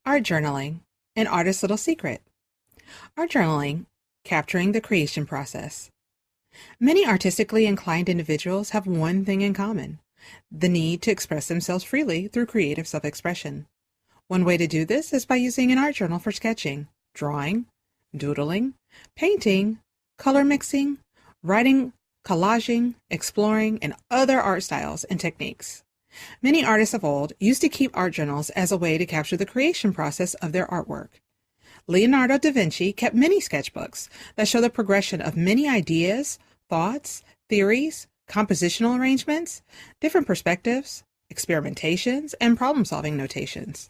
Art journaling, an artist's little secret. Art journaling, capturing the creation process. Many artistically inclined individuals have one thing in common: the need to express themselves freely through creative self-expression. One way to do this is by using an art journal for sketching, drawing, doodling, painting, color mixing, writing, collaging, exploring, and other art styles and techniques. Many artists of old used to keep art journals as a way to capture the creation process of their artwork. Leonardo da Vinci kept many sketchbooks that show the progression of many ideas, thoughts, theories, compositional arrangements, different perspectives, experimentations, and problem-solving notations.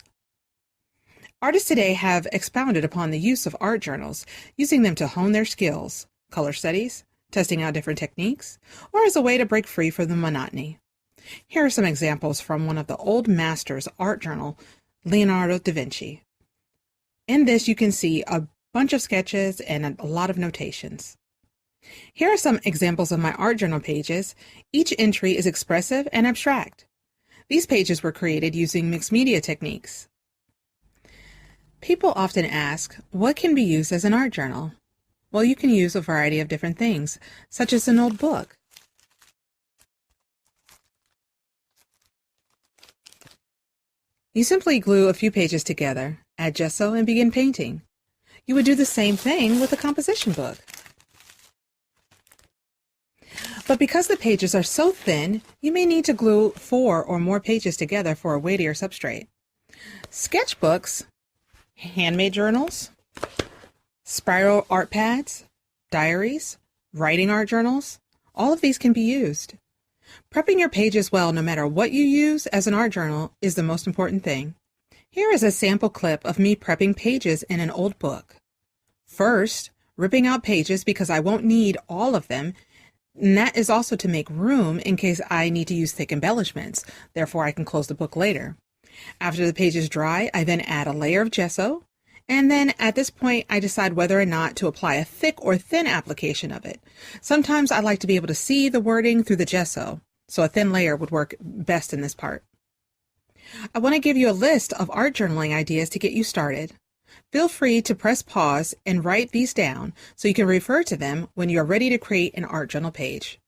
Artists today have expounded upon the use of art journals, using them to hone their skills, color studies, testing out different techniques, or as a way to break free from the monotony. Here are some examples from one of the old masters' art journal, Leonardo da Vinci. In this, you can see a bunch of sketches and a lot of notations. Here are some examples of my art journal pages. Each entry is expressive and abstract. These pages were created using mixed media techniques. People often ask, what can be used as an art journal? Well, you can use a variety of different things, such as an old book. You simply glue a few pages together, add gesso, and begin painting. You would do the same thing with a composition book. But because the pages are so thin, you may need to glue 4 or more pages together for a weightier substrate. Sketchbooks, handmade journals, spiral art pads, diaries, writing art journals, all of these can be used. Prepping your pages well, no matter what you use as an art journal, is the most important thing. Here is a sample clip of me prepping pages in an old book. First, ripping out pages because I won't need all of them, and that is also to make room in case I need to use thick embellishments, therefore I can close the book later. After the pages dry, I then add a layer of gesso, and then at this point I decide whether or not to apply a thick or thin application of it. Sometimes I like to be able to see the wording through the gesso, so a thin layer would work best in this part. I want to give you a list of art journaling ideas to get you started. Feel free to press pause and write these down so you can refer to them when you are ready to create an art journal page.